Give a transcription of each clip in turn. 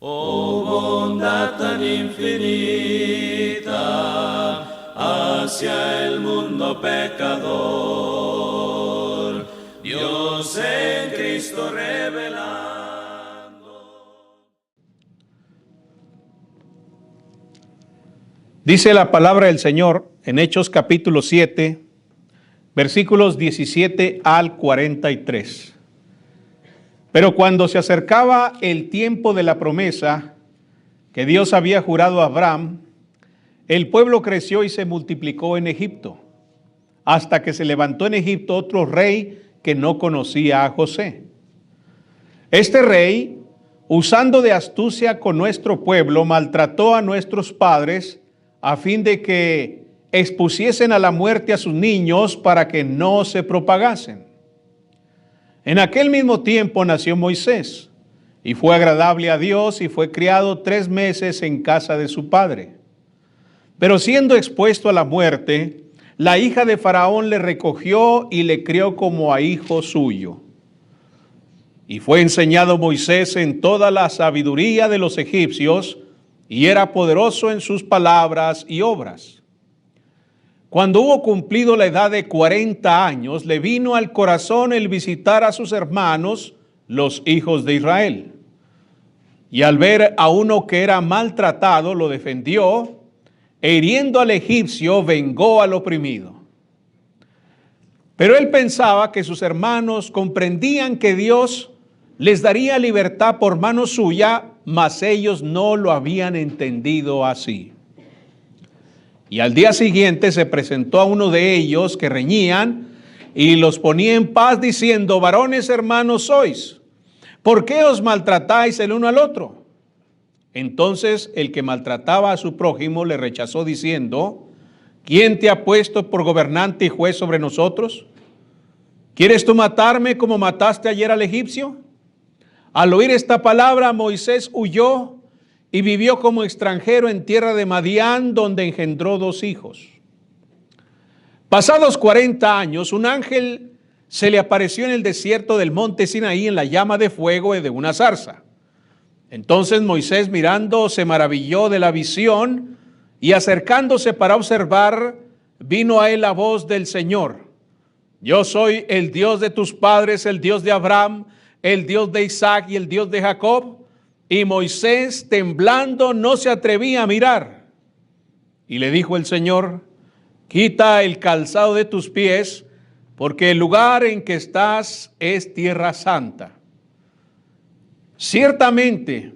Oh bondad tan infinita hacia el mundo pecador, Dios en Cristo revelando. Dice la palabra del Señor en Hechos capítulo 7, versículos 17 al 43. Pero cuando se acercaba el tiempo de la promesa que Dios había jurado a Abraham, el pueblo creció y se multiplicó en Egipto, hasta que se levantó en Egipto otro rey que no conocía a José. Este rey, usando de astucia con nuestro pueblo, maltrató a nuestros padres a fin de que expusiesen a la muerte a sus niños para que no se propagasen. En aquel mismo tiempo nació Moisés, y fue agradable a Dios, y fue criado 3 meses en casa de su padre. Pero siendo expuesto a la muerte, la hija de Faraón le recogió y le crió como a hijo suyo. Y fue enseñado Moisés en toda la sabiduría de los egipcios, y era poderoso en sus palabras y obras. Cuando hubo cumplido la edad de 40 años, le vino al corazón el visitar a sus hermanos, los hijos de Israel. Y al ver a uno que era maltratado, lo defendió, e hiriendo al egipcio, vengó al oprimido. Pero él pensaba que sus hermanos comprendían que Dios les daría libertad por mano suya, mas ellos no lo habían entendido así. Y al día siguiente se presentó a uno de ellos que reñían y los ponía en paz diciendo: varones hermanos sois, ¿por qué os maltratáis el uno al otro? Entonces el que maltrataba a su prójimo le rechazó diciendo: ¿quién te ha puesto por gobernante y juez sobre nosotros? ¿Quieres tú matarme como mataste ayer al egipcio? Al oír esta palabra, Moisés huyó y vivió como extranjero en tierra de Madián, donde engendró 2 hijos. Pasados 40 años, un ángel se le apareció en el desierto del monte Sinaí en la llama de fuego de una zarza. Entonces Moisés, mirando, se maravilló de la visión, y acercándose para observar, vino a él la voz del Señor: yo soy el Dios de tus padres, el Dios de Abraham, el Dios de Isaac y el Dios de Jacob. Y Moisés, temblando, no se atrevía a mirar. Y le dijo el Señor: quita el calzado de tus pies, porque el lugar en que estás es tierra santa. Ciertamente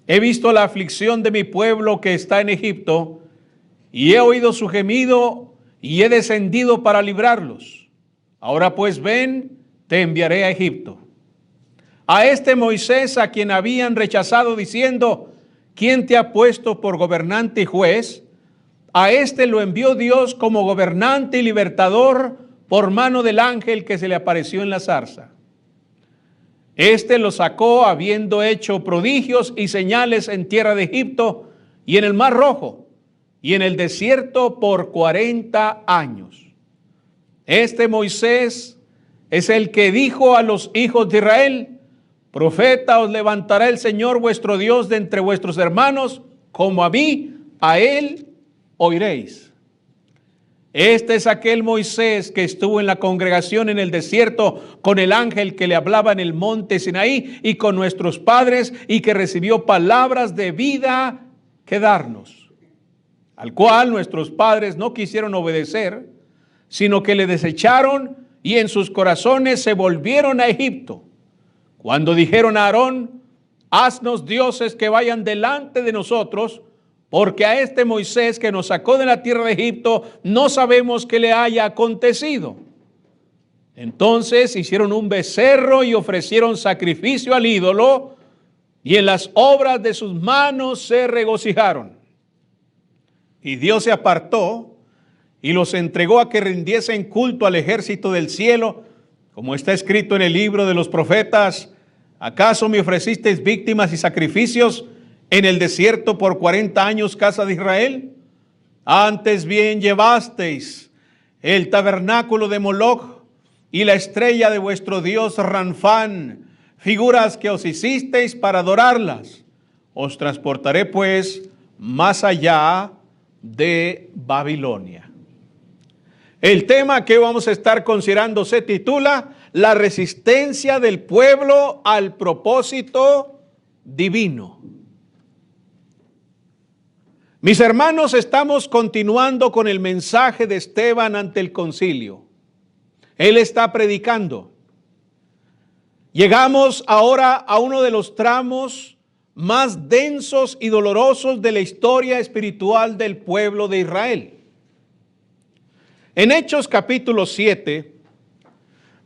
he visto la aflicción de mi pueblo que está en Egipto, y he oído su gemido, y he descendido para librarlos. Ahora pues ven, te enviaré a Egipto. A este Moisés, a quien habían rechazado diciendo: ¿quién te ha puesto por gobernante y juez? A este lo envió Dios como gobernante y libertador por mano del ángel que se le apareció en la zarza. Este lo sacó habiendo hecho prodigios y señales en tierra de Egipto y en el Mar Rojo y en el desierto por 40 años. Este Moisés es el que dijo a los hijos de Israel: profeta os levantará el Señor vuestro Dios de entre vuestros hermanos, como a mí, a él oiréis. Este es aquel Moisés que estuvo en la congregación en el desierto con el ángel que le hablaba en el monte Sinaí y con nuestros padres, y que recibió palabras de vida que darnos, al cual nuestros padres no quisieron obedecer, sino que le desecharon, y en sus corazones se volvieron a Egipto. Cuando dijeron a Aarón: haznos dioses que vayan delante de nosotros, porque a este Moisés que nos sacó de la tierra de Egipto no sabemos qué le haya acontecido. Entonces hicieron un becerro y ofrecieron sacrificio al ídolo, y en las obras de sus manos se regocijaron. Y Dios se apartó y los entregó a que rindiesen culto al ejército del cielo, como está escrito en el libro de los profetas: ¿acaso me ofrecisteis víctimas y sacrificios en el desierto por 40 años, casa de Israel? Antes bien llevasteis el tabernáculo de Moloch y la estrella de vuestro dios Ranfán, figuras que os hicisteis para adorarlas. Os transportaré pues más allá de Babilonia. El tema que vamos a estar considerando se titula La resistencia del pueblo al propósito divino. Mis hermanos, estamos continuando con el mensaje de Esteban ante el concilio. Él está predicando. Llegamos ahora a uno de los tramos más densos y dolorosos de la historia espiritual del pueblo de Israel. En Hechos capítulo 7,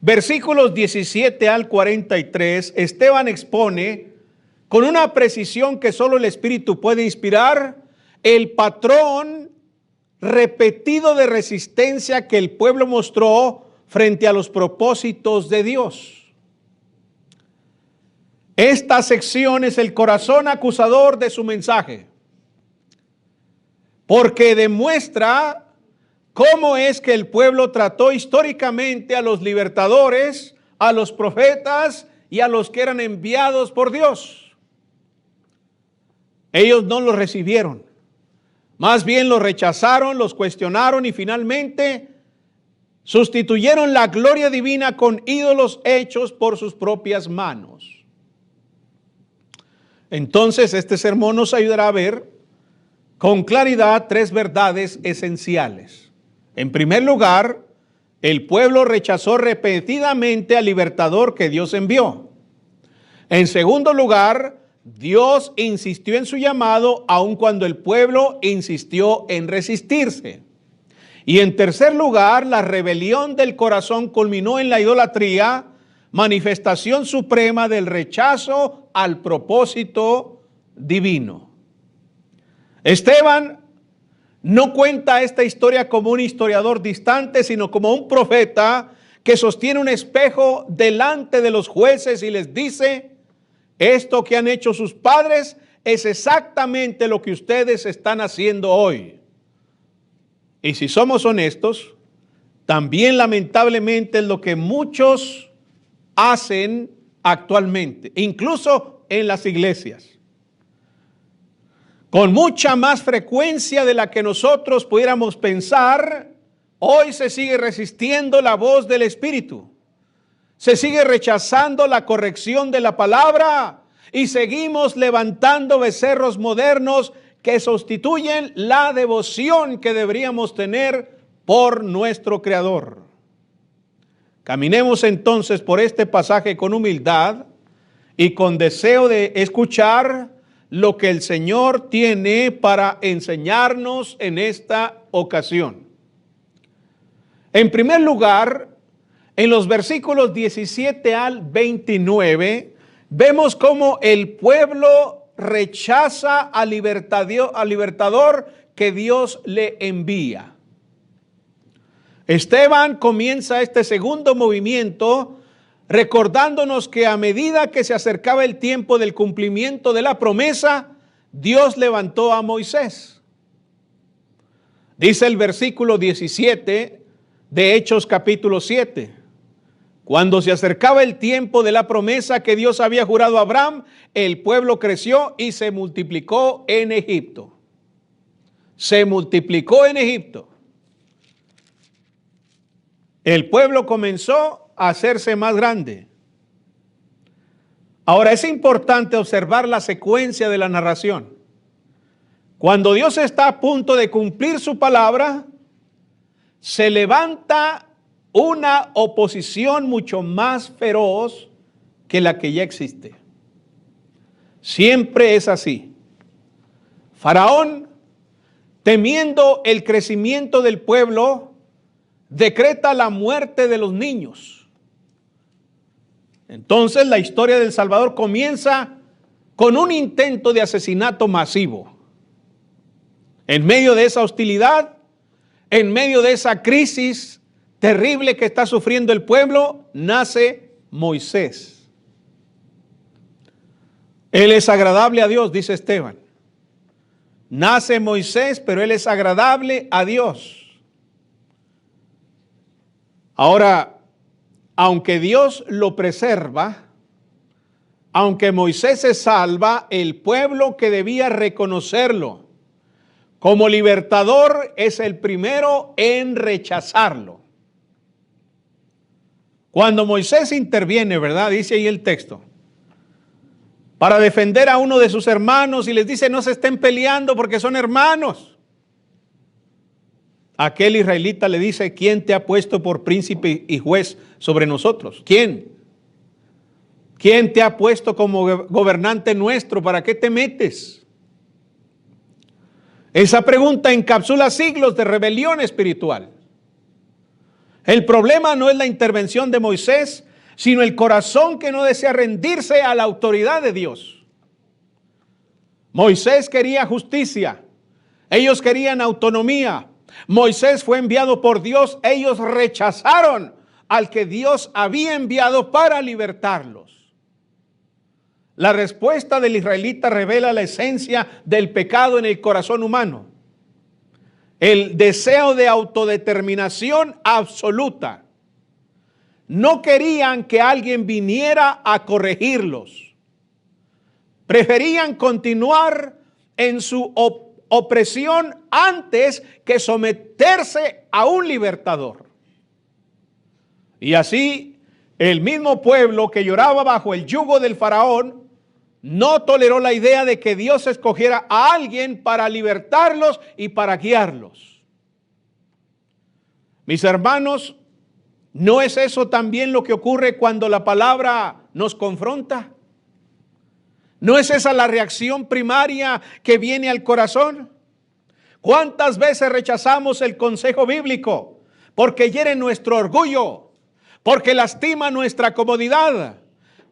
versículos 17 al 43, Esteban expone con una precisión que solo el Espíritu puede inspirar el patrón repetido de resistencia que el pueblo mostró frente a los propósitos de Dios. Esta sección es el corazón acusador de su mensaje, porque demuestra cómo es que el pueblo trató históricamente a los libertadores, a los profetas y a los que eran enviados por Dios. Ellos no los recibieron, más bien los rechazaron, los cuestionaron y finalmente sustituyeron la gloria divina con ídolos hechos por sus propias manos. Entonces, este sermón nos ayudará a ver con claridad tres verdades esenciales. En primer lugar, el pueblo rechazó repetidamente al libertador que Dios envió. En segundo lugar, Dios insistió en su llamado aun cuando el pueblo insistió en resistirse. Y en tercer lugar, la rebelión del corazón culminó en la idolatría, manifestación suprema del rechazo al propósito divino. Esteban no cuenta esta historia como un historiador distante, sino como un profeta que sostiene un espejo delante de los jueces y les dice: esto que han hecho sus padres es exactamente lo que ustedes están haciendo hoy. Y si somos honestos, también lamentablemente es lo que muchos hacen actualmente, incluso en las iglesias. Con mucha más frecuencia de la que nosotros pudiéramos pensar, hoy se sigue resistiendo la voz del Espíritu. Se sigue rechazando la corrección de la palabra y seguimos levantando becerros modernos que sustituyen la devoción que deberíamos tener por nuestro Creador. Caminemos entonces por este pasaje con humildad y con deseo de escuchar lo que el Señor tiene para enseñarnos en esta ocasión. En primer lugar, en los versículos 17 al 29, vemos cómo el pueblo rechaza al libertador que Dios le envía. Esteban comienza este segundo movimiento recordándonos que a medida que se acercaba el tiempo del cumplimiento de la promesa, Dios levantó a Moisés. Dice el versículo 17 de Hechos capítulo 7. Cuando se acercaba el tiempo de la promesa que Dios había jurado a Abraham, el pueblo creció y se multiplicó en Egipto. Se multiplicó en Egipto. El pueblo comenzó a hacerse más grande. Ahora es importante observar la secuencia de la narración. Cuando Dios está a punto de cumplir su palabra, se levanta una oposición mucho más feroz que la que ya existe. Siempre es así. Faraón, temiendo el crecimiento del pueblo, decreta la muerte de los niños. Entonces la historia del Salvador comienza con un intento de asesinato masivo. En medio de esa hostilidad, en medio de esa crisis terrible que está sufriendo el pueblo, nace Moisés. Él es agradable a Dios, dice Esteban. Nace Moisés, pero él es agradable a Dios. Ahora, aunque Dios lo preserva, aunque Moisés se salva, el pueblo que debía reconocerlo como libertador es el primero en rechazarlo. Cuando Moisés interviene, ¿verdad? Dice ahí el texto, para defender a uno de sus hermanos y les dice, no se estén peleando porque son hermanos. Aquel israelita le dice, ¿quién te ha puesto por príncipe y juez sobre nosotros? ¿Quién? ¿Quién te ha puesto como gobernante nuestro? ¿Para qué te metes? Esa pregunta encapsula siglos de rebelión espiritual. El problema no es la intervención de Moisés, sino el corazón que no desea rendirse a la autoridad de Dios. Moisés quería justicia, ellos querían autonomía. Moisés fue enviado por Dios, ellos rechazaron al que Dios había enviado para libertarlos. La respuesta del israelita revela la esencia del pecado en el corazón humano. El deseo de autodeterminación absoluta. No querían que alguien viniera a corregirlos. Preferían continuar en su opresión antes que someterse a un libertador. Y así, el mismo pueblo que lloraba bajo el yugo del faraón no toleró la idea de que Dios escogiera a alguien para libertarlos y para guiarlos. Mis hermanos, ¿no es eso también lo que ocurre cuando la palabra nos confronta? ¿No es esa la reacción primaria que viene al corazón? ¿Cuántas veces rechazamos el consejo bíblico? Porque hiere nuestro orgullo, porque lastima nuestra comodidad.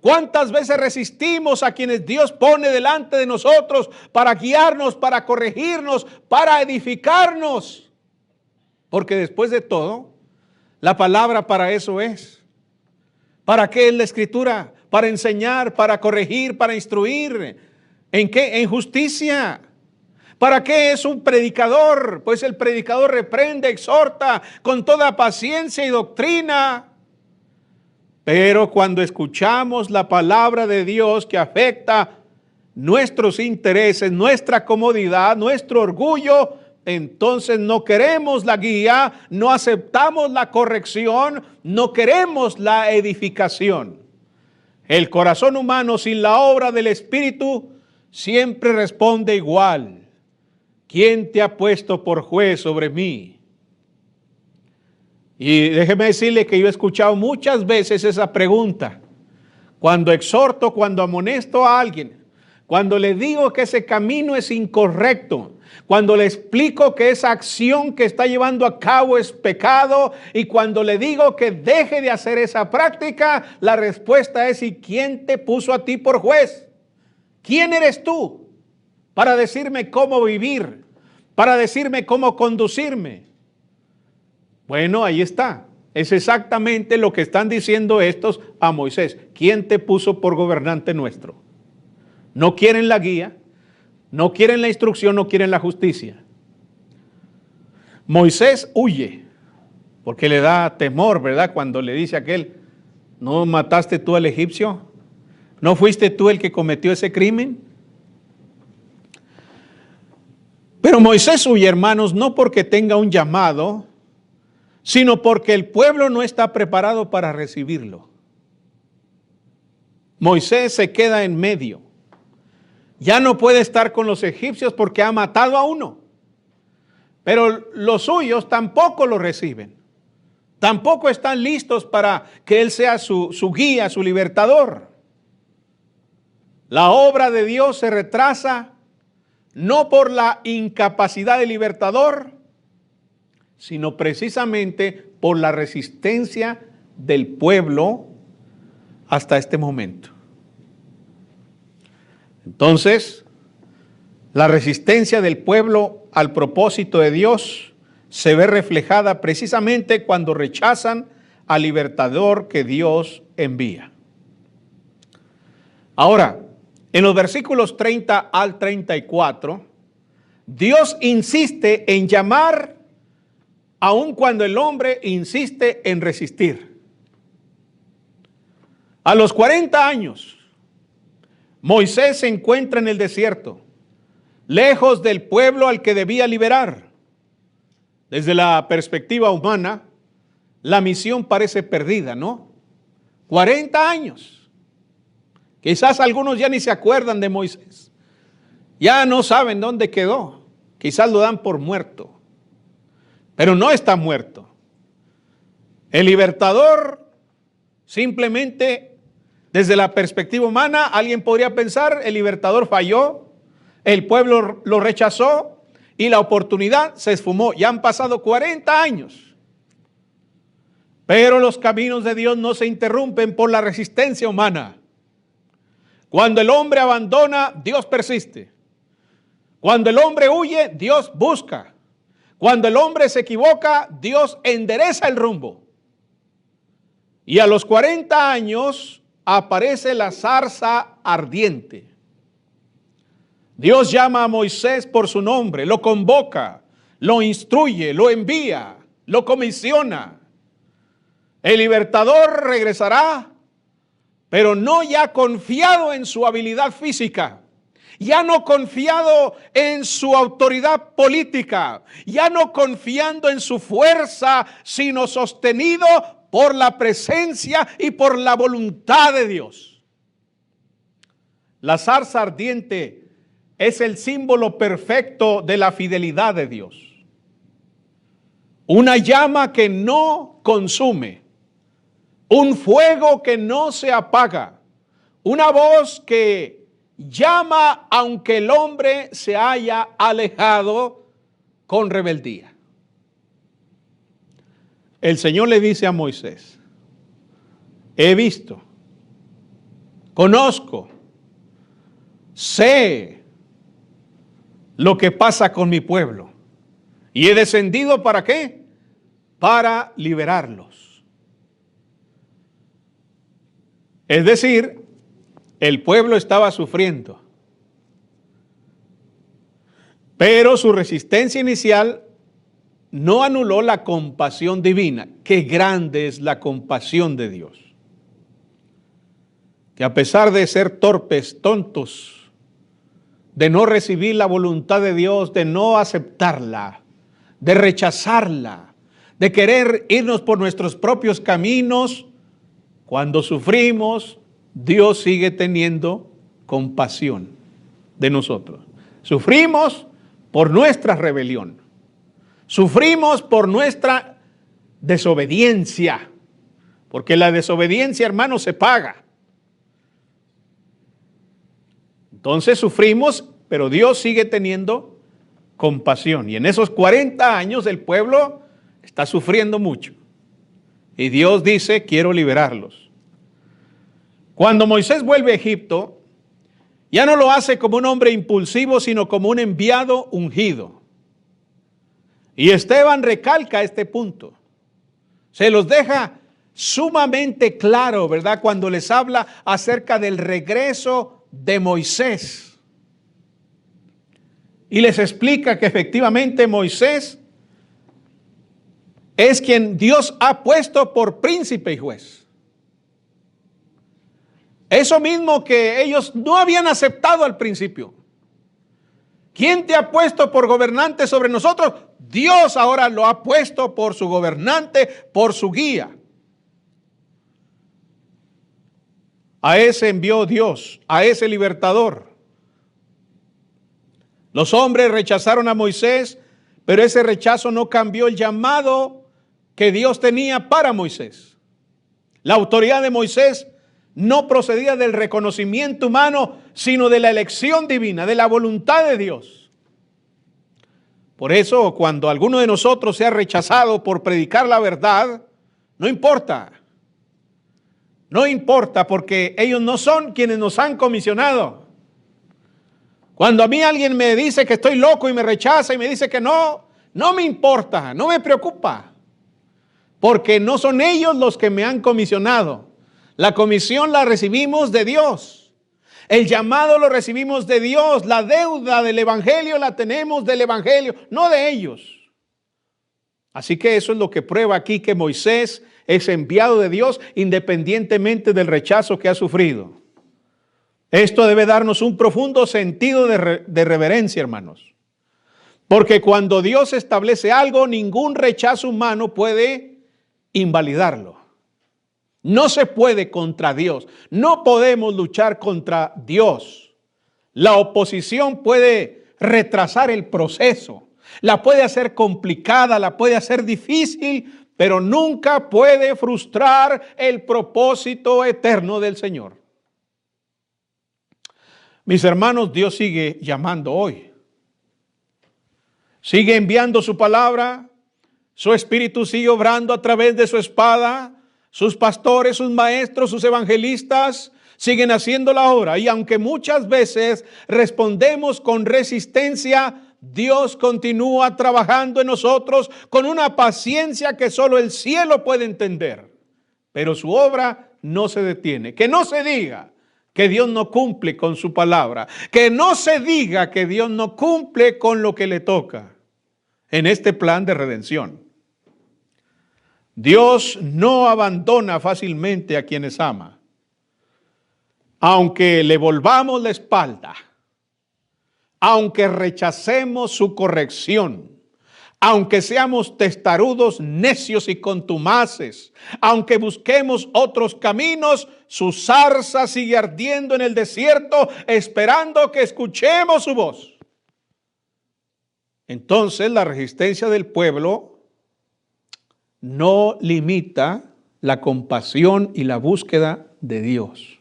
¿Cuántas veces resistimos a quienes Dios pone delante de nosotros para guiarnos, para corregirnos, para edificarnos? Porque después de todo, la palabra para eso es. ¿Para qué es la Escritura? Para enseñar, para corregir, para instruir. ¿En qué? En justicia. ¿Para qué es un predicador? Pues el predicador reprende, exhorta con toda paciencia y doctrina. Pero cuando escuchamos la palabra de Dios que afecta nuestros intereses, nuestra comodidad, nuestro orgullo, entonces no queremos la guía, no aceptamos la corrección, no queremos la edificación. El corazón humano sin la obra del Espíritu siempre responde igual. ¿Quién te ha puesto por juez sobre mí? Y déjeme decirle que yo he escuchado muchas veces esa pregunta. Cuando exhorto, cuando amonesto a alguien, cuando le digo que ese camino es incorrecto, cuando le explico que esa acción que está llevando a cabo es pecado y cuando le digo que deje de hacer esa práctica, la respuesta es: ¿y quién te puso a ti por juez? ¿Quién eres tú para decirme cómo vivir, para decirme cómo conducirme? Bueno, ahí está. Es exactamente lo que están diciendo estos a Moisés. ¿Quién te puso por gobernante nuestro? No quieren la guía, no quieren la instrucción, no quieren la justicia. Moisés huye porque le da temor, ¿verdad? Cuando le dice a aquel: ¿no mataste tú al egipcio? ¿No fuiste tú el que cometió ese crimen? Pero Moisés huye, hermanos, no porque tenga un llamado, sino porque el pueblo no está preparado para recibirlo. Moisés se queda en medio. Ya no puede estar con los egipcios porque ha matado a uno. Pero los suyos tampoco lo reciben. Tampoco están listos para que él sea su guía, su libertador. La obra de Dios se retrasa no por la incapacidad del libertador, sino precisamente por la resistencia del pueblo hasta este momento. Entonces, la resistencia del pueblo al propósito de Dios se ve reflejada precisamente cuando rechazan al libertador que Dios envía. Ahora, en los versículos 30 al 34, Dios insiste en llamar aun cuando el hombre insiste en resistir. A los 40 años, Moisés se encuentra en el desierto, lejos del pueblo al que debía liberar. Desde la perspectiva humana, la misión parece perdida, ¿no? 40 años. Quizás algunos ya ni se acuerdan de Moisés. Ya no saben dónde quedó. Quizás lo dan por muerto. Pero no está muerto. El libertador, simplemente, desde la perspectiva humana, alguien podría pensar, el libertador falló, el pueblo lo rechazó y la oportunidad se esfumó. Ya han pasado 40 años. Pero los caminos de Dios no se interrumpen por la resistencia humana. Cuando el hombre abandona, Dios persiste. Cuando el hombre huye, Dios busca. Cuando el hombre se equivoca, Dios endereza el rumbo. Y a los 40 años aparece la zarza ardiente. Dios llama a Moisés por su nombre, lo convoca, lo instruye, lo envía, lo comisiona. El libertador regresará, pero no ya confiado en su habilidad física, ya no confiado en su autoridad política, ya no confiando en su fuerza, sino sostenido por la presencia y por la voluntad de Dios. La zarza ardiente es el símbolo perfecto de la fidelidad de Dios. Una llama que no consume, un fuego que no se apaga, una voz que llama aunque el hombre se haya alejado con rebeldía. El Señor le dice a Moisés, he visto, conozco, sé lo que pasa con mi pueblo y he descendido ¿para qué? Para liberarlos. Es decir, el pueblo estaba sufriendo, pero su resistencia inicial no anuló la compasión divina. Qué grande es la compasión de Dios. Que a pesar de ser torpes, tontos, de no recibir la voluntad de Dios, de no aceptarla, de rechazarla, de querer irnos por nuestros propios caminos, cuando sufrimos, Dios sigue teniendo compasión de nosotros. Sufrimos por nuestra rebelión. Sufrimos por nuestra desobediencia. Porque la desobediencia, hermano, se paga. Entonces sufrimos, pero Dios sigue teniendo compasión. Y en esos 40 años el pueblo está sufriendo mucho. Y Dios dice, quiero liberarlos. Cuando Moisés vuelve a Egipto, ya no lo hace como un hombre impulsivo, sino como un enviado ungido. Y Esteban recalca este punto. Se los deja sumamente claro, ¿verdad? Cuando les habla acerca del regreso de Moisés. Y les explica que efectivamente Moisés es quien Dios ha puesto por príncipe y juez. Eso mismo que ellos no habían aceptado al principio. ¿Quién te ha puesto por gobernante sobre nosotros? Dios ahora lo ha puesto por su gobernante, por su guía. A ese envió Dios, a ese libertador. Los hombres rechazaron a Moisés, pero ese rechazo no cambió el llamado que Dios tenía para Moisés. La autoridad de Moisés no procedía del reconocimiento humano, sino de la elección divina, de la voluntad de Dios. Por eso, cuando alguno de nosotros sea rechazado por predicar la verdad, no importa. No importa, porque ellos no son quienes nos han comisionado. Cuando a mí alguien me dice que estoy loco y me rechaza y me dice que no, no me importa, no me preocupa. Porque no son ellos los que me han comisionado. La comisión la recibimos de Dios. El llamado lo recibimos de Dios. La deuda del evangelio la tenemos del evangelio, no de ellos. Así que eso es lo que prueba aquí que Moisés es enviado de Dios independientemente del rechazo que ha sufrido. Esto debe darnos un profundo sentido de reverencia, hermanos. Porque cuando Dios establece algo, ningún rechazo humano puede invalidarlo. No se puede contra Dios. No podemos luchar contra Dios. La oposición puede retrasar el proceso. La puede hacer complicada, la puede hacer difícil, pero nunca puede frustrar el propósito eterno del Señor. Mis hermanos, Dios sigue llamando hoy. Sigue enviando su palabra. Su espíritu sigue obrando a través de su espada. Sus pastores, sus maestros, sus evangelistas siguen haciendo la obra. Y aunque muchas veces respondemos con resistencia, Dios continúa trabajando en nosotros con una paciencia que solo el cielo puede entender. Pero su obra no se detiene. Que no se diga que Dios no cumple con su palabra. Que no se diga que Dios no cumple con lo que le toca en este plan de redención. Dios no abandona fácilmente a quienes ama. Aunque le volvamos la espalda, aunque rechacemos su corrección, aunque seamos testarudos, necios y contumaces, aunque busquemos otros caminos, su zarza sigue ardiendo en el desierto, esperando que escuchemos su voz. Entonces la resistencia del pueblo no limita la compasión y la búsqueda de Dios.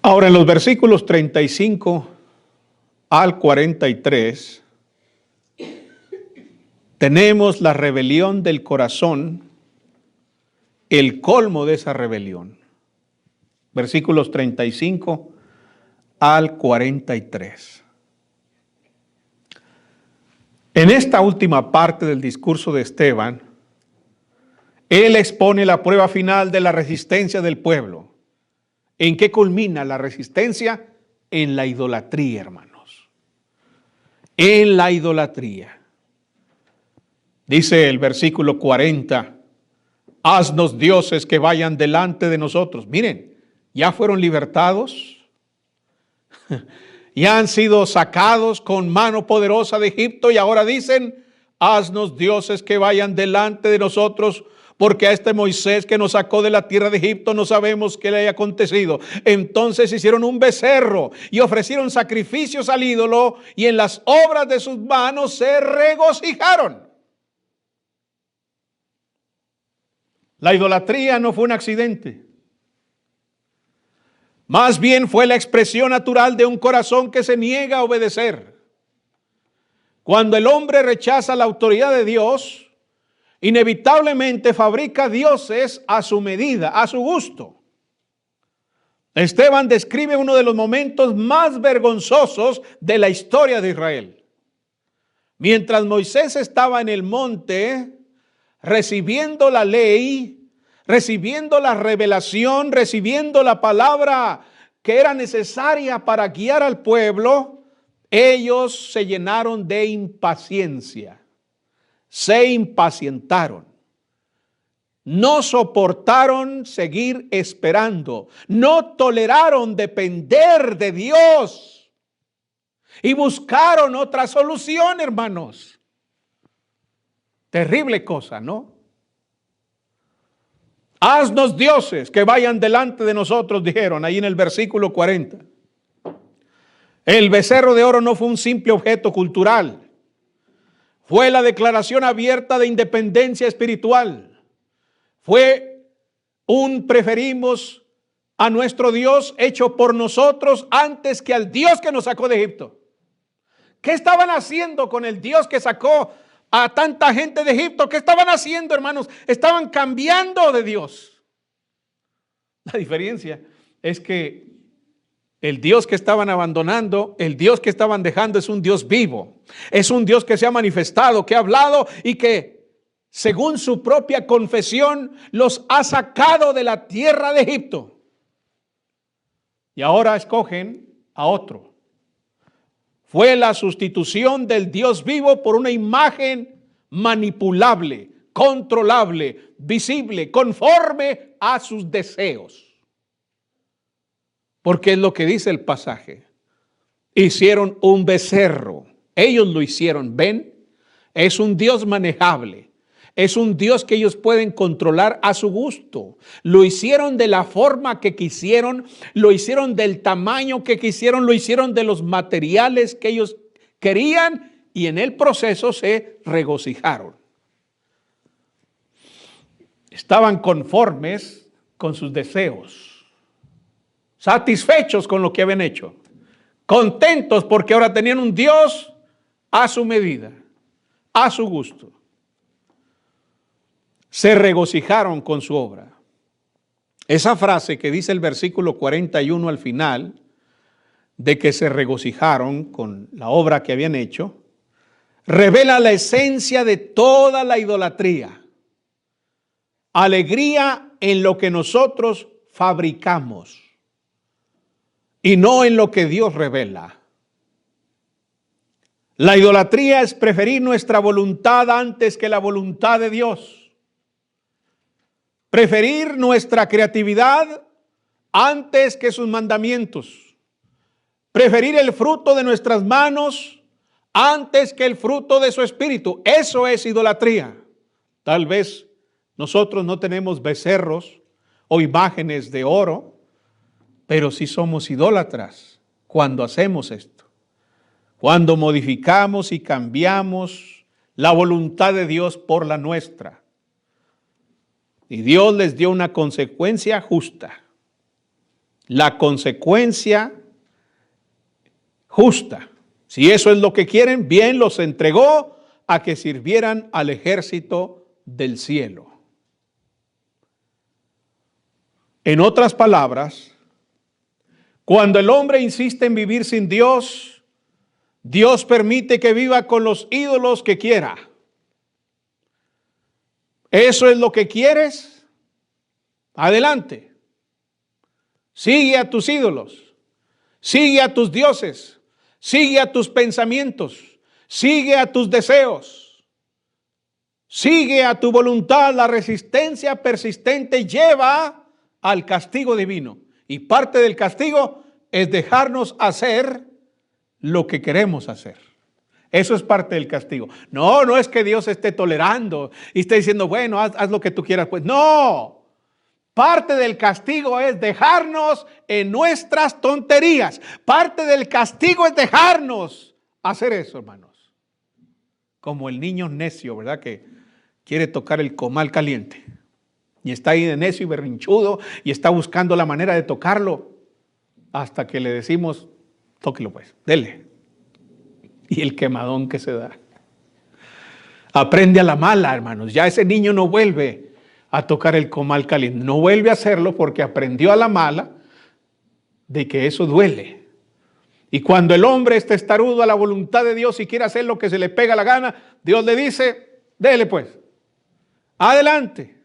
Ahora, en los versículos 35 al 43, tenemos la rebelión del corazón, el colmo de esa rebelión. Versículos 35 al 43. En esta última parte del discurso de Esteban, él expone la prueba final de la resistencia del pueblo. ¿En qué culmina la resistencia? En la idolatría, hermanos. En la idolatría. Dice el versículo 40, haznos dioses que vayan delante de nosotros. Miren, ya fueron libertados, ya han sido sacados con mano poderosa de Egipto y ahora dicen, haznos dioses que vayan delante de nosotros, porque a este Moisés que nos sacó de la tierra de Egipto no sabemos qué le haya acontecido. Entonces hicieron un becerro y ofrecieron sacrificios al ídolo y en las obras de sus manos se regocijaron. La idolatría no fue un accidente. Más bien fue la expresión natural de un corazón que se niega a obedecer. Cuando el hombre rechaza la autoridad de Dios, inevitablemente fabrica dioses a su medida, a su gusto. Esteban describe uno de los momentos más vergonzosos de la historia de Israel. Mientras Moisés estaba en el monte, recibiendo la ley, recibiendo la revelación, recibiendo la palabra que era necesaria para guiar al pueblo, ellos se llenaron de impaciencia. Se impacientaron, no soportaron seguir esperando, no toleraron depender de Dios y buscaron otra solución, hermanos. Terrible cosa, ¿no? Haznos dioses que vayan delante de nosotros, dijeron ahí en el versículo 40. El becerro de oro no fue un simple objeto cultural. Fue la declaración abierta de independencia espiritual. Fue un preferimos a nuestro Dios hecho por nosotros antes que al Dios que nos sacó de Egipto. ¿Qué estaban haciendo con el Dios que sacó a tanta gente de Egipto? ¿Qué estaban haciendo, hermanos? Estaban cambiando de Dios. La diferencia es que el Dios que estaban abandonando, el Dios que estaban dejando es un Dios vivo. Es un Dios que se ha manifestado, que ha hablado y que, según su propia confesión, los ha sacado de la tierra de Egipto. Y ahora escogen a otro. Fue la sustitución del Dios vivo por una imagen manipulable, controlable, visible, conforme a sus deseos. Porque es lo que dice el pasaje. Hicieron un becerro. Ellos lo hicieron, ¿ven? Es un Dios manejable. Es un Dios que ellos pueden controlar a su gusto. Lo hicieron de la forma que quisieron, lo hicieron del tamaño que quisieron, lo hicieron de los materiales que ellos querían y en el proceso se regocijaron. Estaban conformes con sus deseos, satisfechos con lo que habían hecho, contentos porque ahora tenían un Dios a su medida, a su gusto. Se regocijaron con su obra. Esa frase que dice el versículo 41 al final, de que se regocijaron con la obra que habían hecho, revela la esencia de toda la idolatría. Alegría en lo que nosotros fabricamos y no en lo que Dios revela. La idolatría es preferir nuestra voluntad antes que la voluntad de Dios. Preferir nuestra creatividad antes que sus mandamientos. Preferir el fruto de nuestras manos antes que el fruto de su espíritu. Eso es idolatría. Tal vez nosotros no tenemos becerros o imágenes de oro, pero sí somos idólatras cuando hacemos esto. Cuando modificamos y cambiamos la voluntad de Dios por la nuestra. Y Dios les dio una consecuencia justa. La consecuencia justa. Si eso es lo que quieren, bien, los entregó a que sirvieran al ejército del cielo. En otras palabras, cuando el hombre insiste en vivir sin Dios, Dios permite que viva con los ídolos que quiera. ¿Eso es lo que quieres? Adelante. Sigue a tus ídolos. Sigue a tus dioses. Sigue a tus pensamientos. Sigue a tus deseos. Sigue a tu voluntad. La resistencia persistente lleva al castigo divino. Y parte del castigo es dejarnos hacer lo que queremos hacer. Eso es parte del castigo. No es que Dios esté tolerando y esté diciendo, bueno, haz lo que tú quieras. Pues no. Parte del castigo es dejarnos en nuestras tonterías. Parte del castigo es dejarnos hacer eso, hermanos. Como el niño necio, ¿verdad? Que quiere tocar el comal caliente. Y está ahí de necio y berrinchudo y está buscando la manera de tocarlo. Hasta que le decimos, tóquelo pues, dele. Y el quemadón que se da. Aprende a la mala, hermanos. Ya ese niño no vuelve a tocar el comal caliente. No vuelve a hacerlo porque aprendió a la mala de que eso duele. Y cuando el hombre es testarudo a la voluntad de Dios y quiere hacer lo que se le pega la gana, Dios le dice, dele pues. Adelante.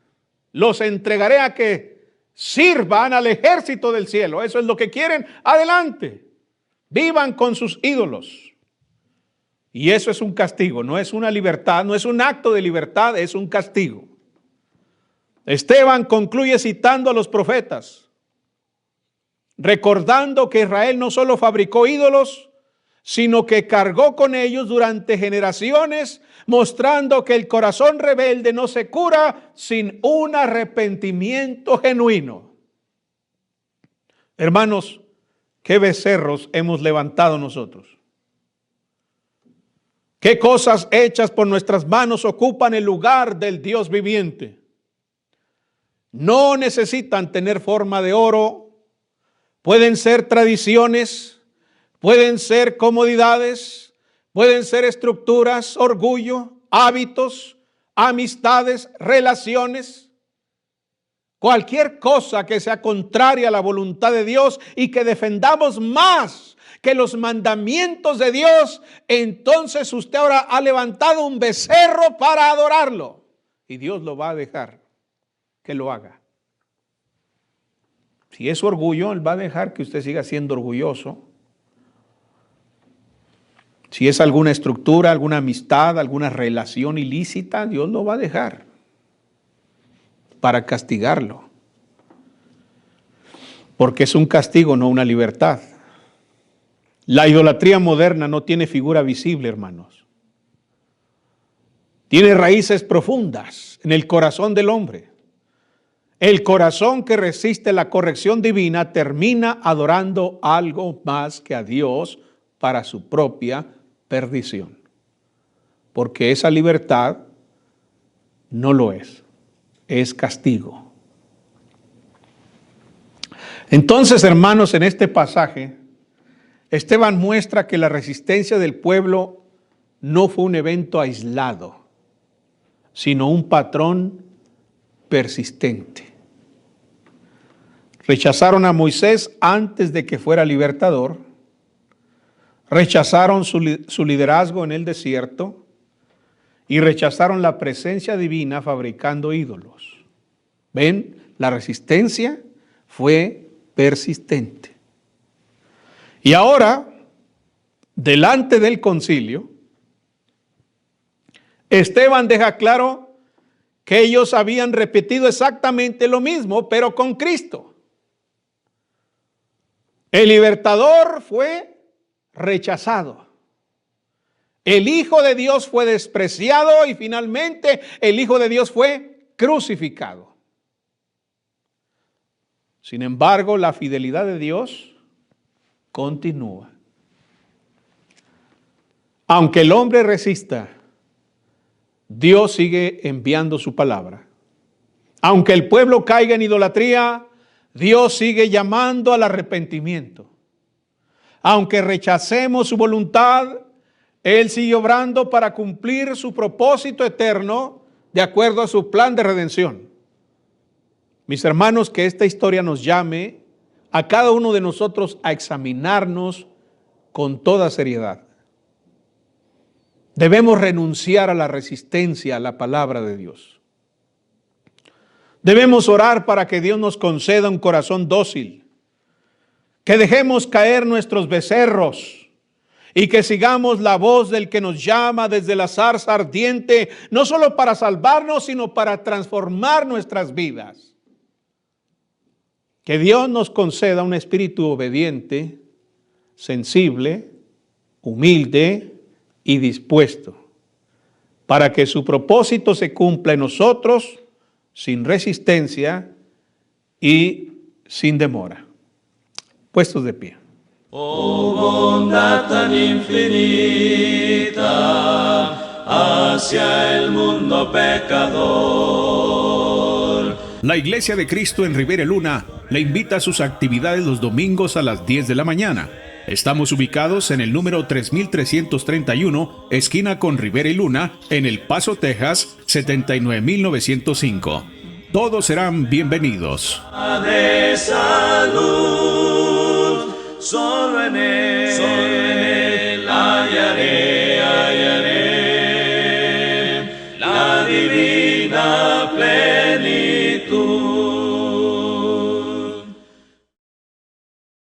Los entregaré a que sirvan al ejército del cielo. Eso es lo que quieren. Adelante. Vivan con sus ídolos. Y eso es un castigo, no es una libertad, no es un acto de libertad, es un castigo. Esteban concluye citando a los profetas, recordando que Israel no solo fabricó ídolos, sino que cargó con ellos durante generaciones, mostrando que el corazón rebelde no se cura sin un arrepentimiento genuino. Hermanos, ¿qué becerros hemos levantado nosotros? ¿Qué cosas hechas por nuestras manos ocupan el lugar del Dios viviente? No necesitan tener forma de oro, pueden ser tradiciones, pueden ser comodidades, pueden ser estructuras, orgullo, hábitos, amistades, relaciones. Cualquier cosa que sea contraria a la voluntad de Dios y que defendamos más que los mandamientos de Dios, entonces usted ahora ha levantado un becerro para adorarlo. Y Dios lo va a dejar que lo haga. Si es orgullo, Él va a dejar que usted siga siendo orgulloso. Si es alguna estructura, alguna amistad, alguna relación ilícita, Dios lo va a dejar para castigarlo. porque es un castigo, no una libertad. La idolatría moderna no tiene figura visible, hermanos. Tiene raíces profundas en el corazón del hombre. El corazón que resiste la corrección divina termina adorando algo más que a Dios para su propia perdición. Porque esa libertad no lo es castigo. Entonces, hermanos, en este pasaje, Esteban muestra que la resistencia del pueblo no fue un evento aislado, sino un patrón persistente. Rechazaron a Moisés antes de que fuera libertador, rechazaron su liderazgo en el desierto y rechazaron la presencia divina fabricando ídolos. ¿Ven? La resistencia fue persistente. Y ahora, delante del concilio, Esteban deja claro que ellos habían repetido exactamente lo mismo, pero con Cristo. El libertador fue rechazado. El Hijo de Dios fue despreciado y finalmente el Hijo de Dios fue crucificado. Sin embargo, la fidelidad de Dios continúa. Aunque el hombre resista, Dios sigue enviando su palabra. Aunque el pueblo caiga en idolatría, Dios sigue llamando al arrepentimiento. Aunque rechacemos su voluntad, Él sigue obrando para cumplir su propósito eterno de acuerdo a su plan de redención. Mis hermanos, que esta historia nos llame a cada uno de nosotros a examinarnos con toda seriedad. Debemos renunciar a la resistencia a la palabra de Dios. Debemos orar para que Dios nos conceda un corazón dócil, que dejemos caer nuestros becerros y que sigamos la voz del que nos llama desde la zarza ardiente, no solo para salvarnos, sino para transformar nuestras vidas. Que Dios nos conceda un espíritu obediente, sensible, humilde y dispuesto, para que su propósito se cumpla en nosotros sin resistencia y sin demora. Puestos de pie. Oh bondad tan infinita hacia el mundo pecador. La Iglesia de Cristo en Rivera Luna le invita a sus actividades los domingos a las 10 de la mañana. Estamos ubicados en el número 3331, esquina con Rivera y Luna, en El Paso, Texas, 79905. Todos serán bienvenidos. De salud, solo en él hallaré la divina